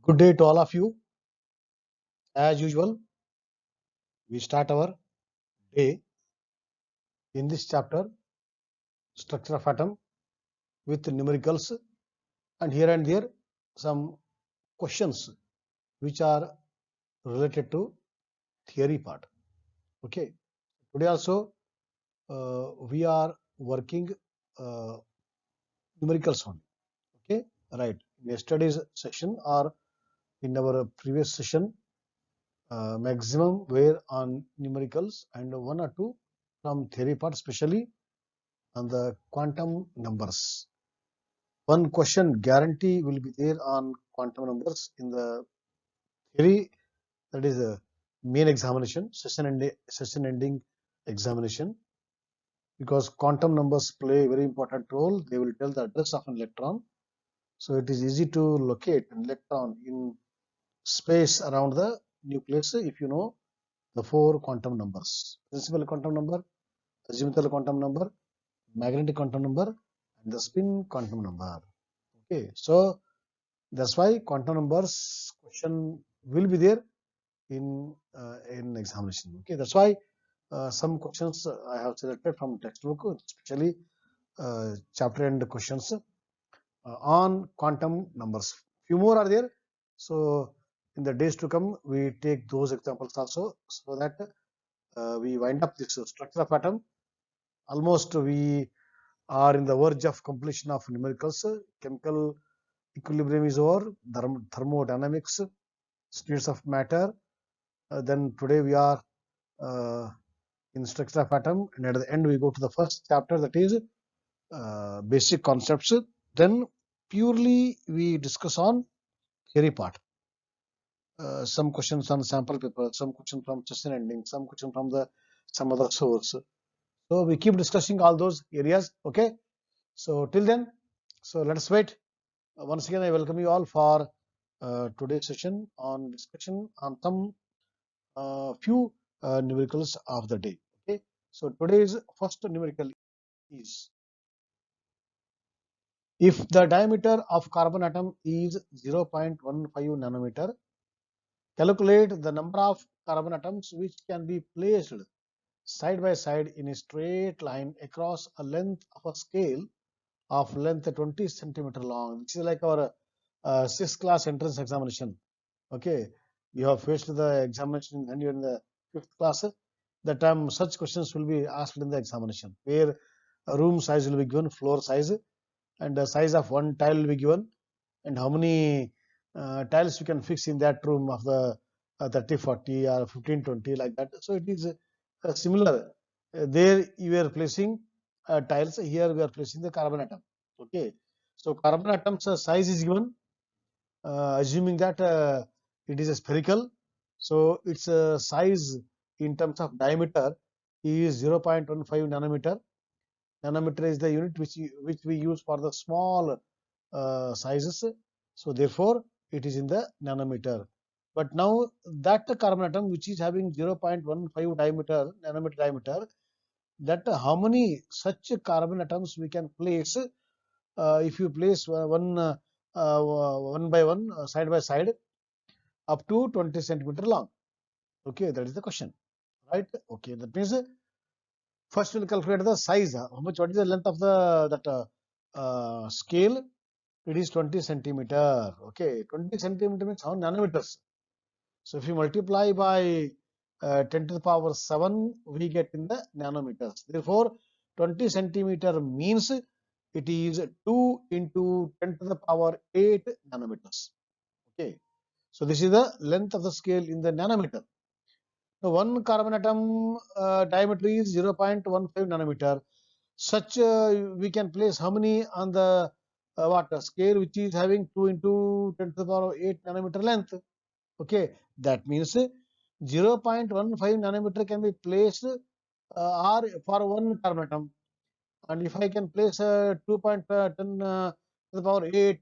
Good day to all of you. As usual, we start our day in this chapter, Structure of Atom, with numericals, and here and there some questions which are related to theory part. Okay. Today also we are working numericals only. Okay. Right. In yesterday's session or in our previous session, maximum were on numericals and one or two from theory part, especially on the quantum numbers. One question guarantee will be there on quantum numbers in the theory, that is a main examination, session ending examination, because quantum numbers play a very important role. They will tell the address of an electron. So it is easy to locate an electron in space around the nucleus if you know the four quantum numbers: principal quantum number, azimuthal quantum number, magnetic quantum number, and the spin quantum number. Okay, so that's why quantum numbers question will be there in examination. Okay, that's why some questions I have selected from textbook, especially chapter end questions on quantum numbers. Few more are there, so in the days to come we take those examples also, so that we wind up this structure of atom. Almost we are in the verge of completion of numericals. Chemical equilibrium is over, thermodynamics, states of matter. Then today we are in structure of atom, and at the end we go to the first chapter, that is basic concepts. Then purely we discuss on theory part. Some questions on sample paper, some questions from session ending, some question from the some other source. So we keep discussing all those areas. Okay. So till then, so let us wait. Once again, I welcome you all for today's session on discussion on some few numericals of the day. Okay. So today's first numerical is, if the diameter of carbon atom is 0.15 nanometer, calculate the number of carbon atoms which can be placed side by side in a straight line across a length of a scale of length 20 centimeter long, which is like our 6th class entrance examination. Okay, you have faced the examination when you are in the 5th class. That time such questions will be asked in the examination, where a room size will be given, floor size, and the size of one tile will be given, and how many tiles you can fix in that room of the 30, 40 or 15, 20, like that. So it is similar. There you are placing tiles, here we are placing the carbon atom. Okay, so carbon atom's size is given, assuming that it is a spherical. So its size in terms of diameter is 0.15 nanometer. Nanometer is the unit which we use for the small sizes. So therefore it is in the nanometer. But now that carbon atom which is having 0.15 diameter, nanometer diameter, that how many such carbon atoms we can place if you place one by one, side by side, up to 20 centimeter long. Okay, that is the question, right? Okay, that means first we'll calculate the size. How much? What is the length of the that scale? It is 20 centimeter. Okay, 20 centimeter means how nanometers. So if you multiply by 10 to the power 7, we get in the nanometers. Therefore, 20 centimeter means it is 2 into 10 to the power 8 nanometers. Okay, so this is the length of the scale in the nanometer. Now, one carbon atom diameter is 0.15 nanometer. Such we can place how many on the what scale which is having 2 into 10 to the power 8 nanometer length. Okay, that means 0.15 nanometer can be placed or for one carbon atom, and if I can place 2.10 to the power 8,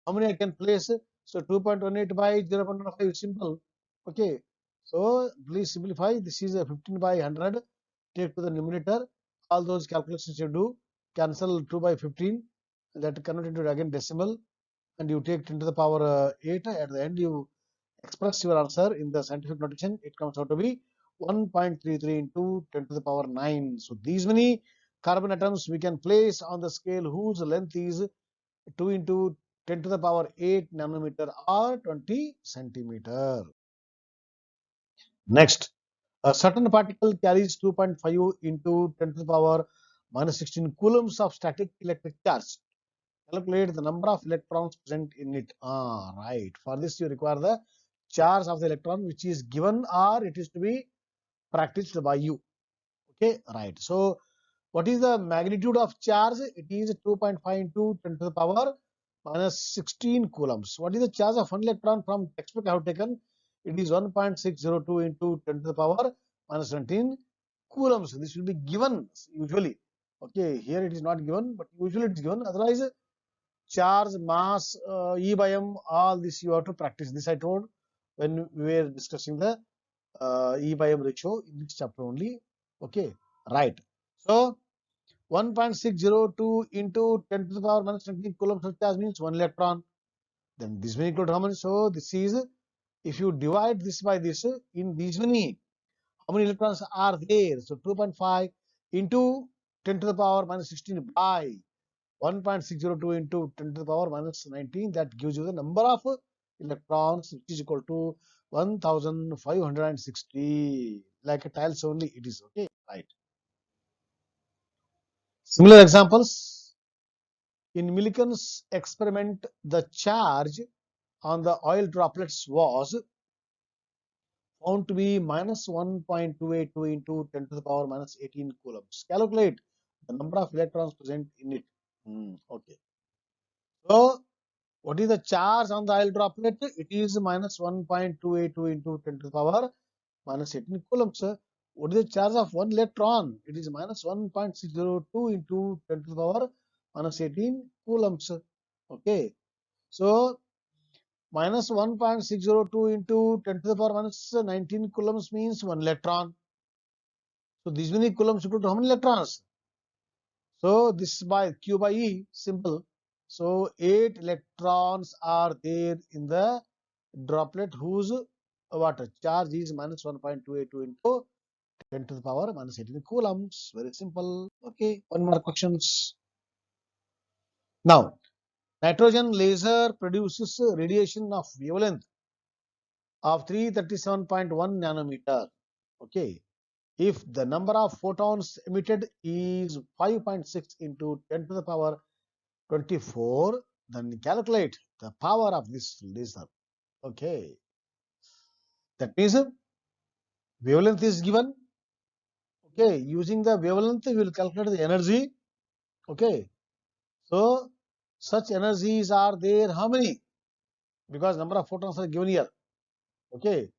how many I can place? So 2.18 by 0.15 is simple. Okay, so please simplify. This is a 15 by 100. Take to the numerator. All those calculations you do, cancel 2 by 15. That convert into again decimal. and you take 10 to the power 8. At the end, you express your answer in the scientific notation. It comes out to be 1.33 into 10 to the power 9. So these many carbon atoms we can place on the scale whose length is 2 into 10 to the power 8 nanometer or 20 centimeter. Next, a certain particle carries 2.5 into 10 to the power minus 16 coulombs of static electric charge. Calculate the number of electrons present in it. Right. For this, you require the charge of the electron, which is given or it is to be practiced by you. Okay, right. So, what is the magnitude of charge? It is 2.5 into 10 to the power minus 16 coulombs. What is the charge of one electron from textbook I have taken? It is 1.602 into 10 to the power minus 19 coulombs. This will be given usually. Okay, here it is not given, but usually it is given. Otherwise, charge, mass, E by M, all this you have to practice. This I told when we were discussing the E by M ratio in this chapter only. Okay, right. So 1.602 into 10 to the power minus 19 coulombs of charge means 1 electron. Then this many equal to how many? So this is, if you divide this by this, in these many, how many electrons are there? So 2.5 into 10 to the power minus 16 by 1.602 into 10 to the power minus 19. That gives you the number of electrons, which is equal to 1560. Like a tiles only it is. Okay, right. Similar examples. In Millikan's experiment, the charge on the oil droplets was found to be minus 1.282 into 10 to the power minus 18 coulombs. Calculate the number of electrons present in it. Okay. So, what is the charge on the oil droplet? It is minus 1.282 into 10 to the power minus 18 coulombs. What is the charge of one electron? It is minus 1.602 into 10 to the power minus 18 coulombs. Okay. So, minus 1.602 into 10 to the power minus 19 coulombs means 1 electron. So, these many coulombs equal to how many electrons? So, this is by Q by E, simple. So, 8 electrons are there in the droplet whose water charge is minus 1.282 into 10 to the power minus 18 coulombs. Very simple. Okay, one more questions. Now, nitrogen laser produces radiation of wavelength of 337.1 nanometer. Okay, if the number of photons emitted is 5.6 into 10 to the power 24, then calculate the power of this laser. Okay, that means wavelength is given. Okay, using the wavelength, we will calculate the energy. Okay, so such energies are there. How many? Because number of photons are given here. Okay,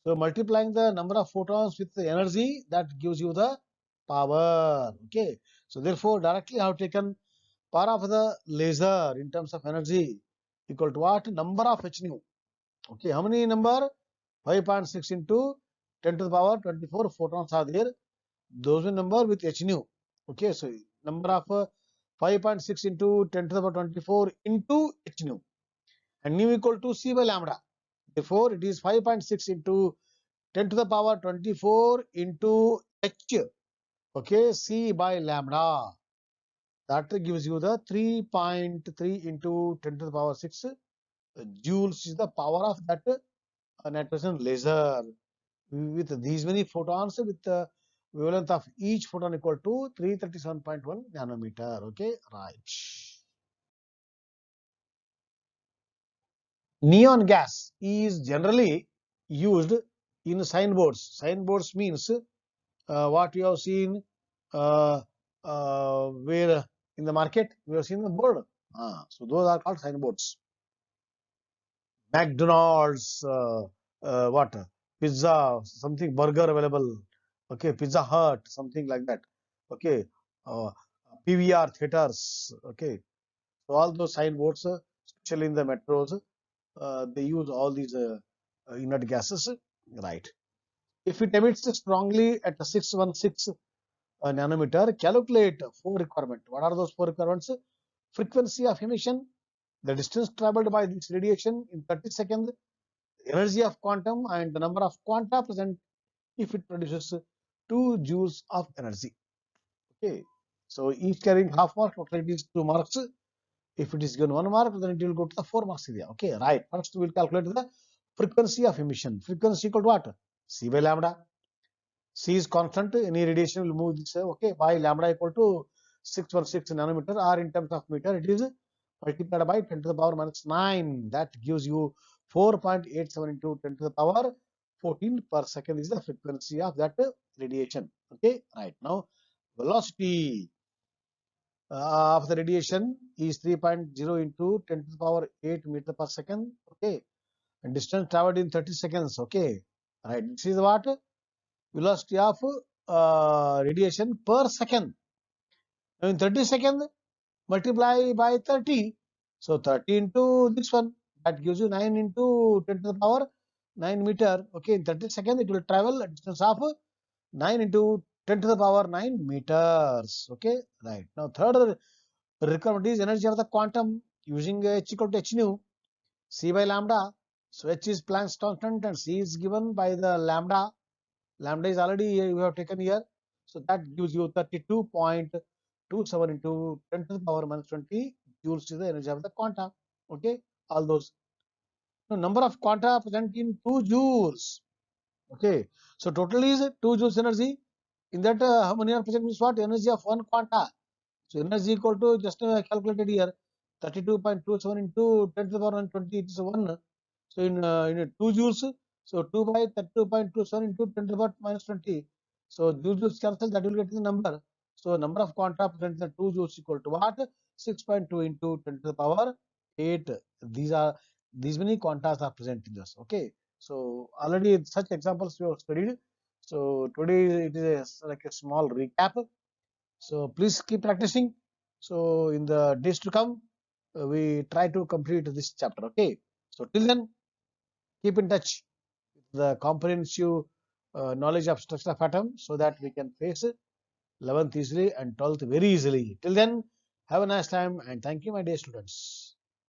so multiplying the number of photons with the energy, that gives you the power. Okay, so therefore directly I have taken power of the laser in terms of energy equal to what? Number of h nu. Okay, how many number? 5.6 into 10 to the power 24 photons are there. Those will number with h nu. Okay, so number of 5.6 into 10 to the power 24 into h nu, and nu equal to c by lambda. Therefore, it is 5.6 into 10 to the power 24 into h. Okay, c by lambda. That gives you the 3.3 into 10 to the power 6 joules is the power of that nitrogen laser with these many photons with the wavelength of each photon equal to 337.1 nanometer. Okay, right. Neon gas is generally used in signboards. Signboards means what you have seen where in the market we have seen the board. So those are called signboards. McDonald's, what pizza, something burger available. Okay, Pizza Hut, something like that. Okay, uh, PVR theaters. Okay, so all those signboards, especially in the metros, they use all these inert gases. Right. If it emits strongly at 616 nanometer, calculate four requirement. What are those four requirements? Frequency of emission, the distance traveled by this radiation in 30 seconds, energy of quantum, and the number of quanta present if it produces 2 joules of energy. Okay, so each carrying half mark, total it is 2 marks. If it is given 1 mark, then it will go to the 4 marks area. Okay, right. First we will calculate the frequency of emission. Frequency equal to what? C by lambda. C is constant. Any radiation will move this. Okay, by lambda equal to 616 nanometer, or in terms of meter, it is multiplied by 10 to the power minus 9. That gives you 4.87 into 10 to the power 14 per second is the frequency of that radiation. Okay, right. Now, velocity of the radiation is 3.0 into 10 to the power 8 meter per second. Okay, and distance traveled in 30 seconds. Okay, right. This is what velocity of radiation per second. Now in 30 seconds, multiply by 30. So 30 into this one, that gives you 9 into 10 to the power 9 meter. Okay, in 30 seconds, it will travel a distance of 9 into 10 to the power 9 meters. Okay, right. Now third requirement is energy of the quantum using h equal to h nu, c by lambda. So h is Planck's constant and c is given by the lambda. Lambda is already we have taken here. So that gives you 32.27 into 10 to the power minus 20 joules is the energy of the quanta. Okay, all those. Now, number of quanta present in 2 joules. Okay, so total is 2 joules energy. In that, how many are present means what? Energy of 1 quanta. So energy equal to just calculated here 32.27 into 10 to the power 20, it is 1. So in 2 joules, so 2 by 32.27 into 10 to the power minus 20. So joules cancel, that will get the number. So number of quanta present in the 2 joules equal to what? 6.2 into 10 to the power 8. These many quantas are present in this. Okay. So already such examples we have studied. So today it is like a small recap. So please keep practicing. So in the days to come, we try to complete this chapter. Okay. So till then, keep in touch with the comprehensive knowledge of structure of atom so that we can face 11th easily and 12th very easily. Till then, have a nice time and thank you, my dear students.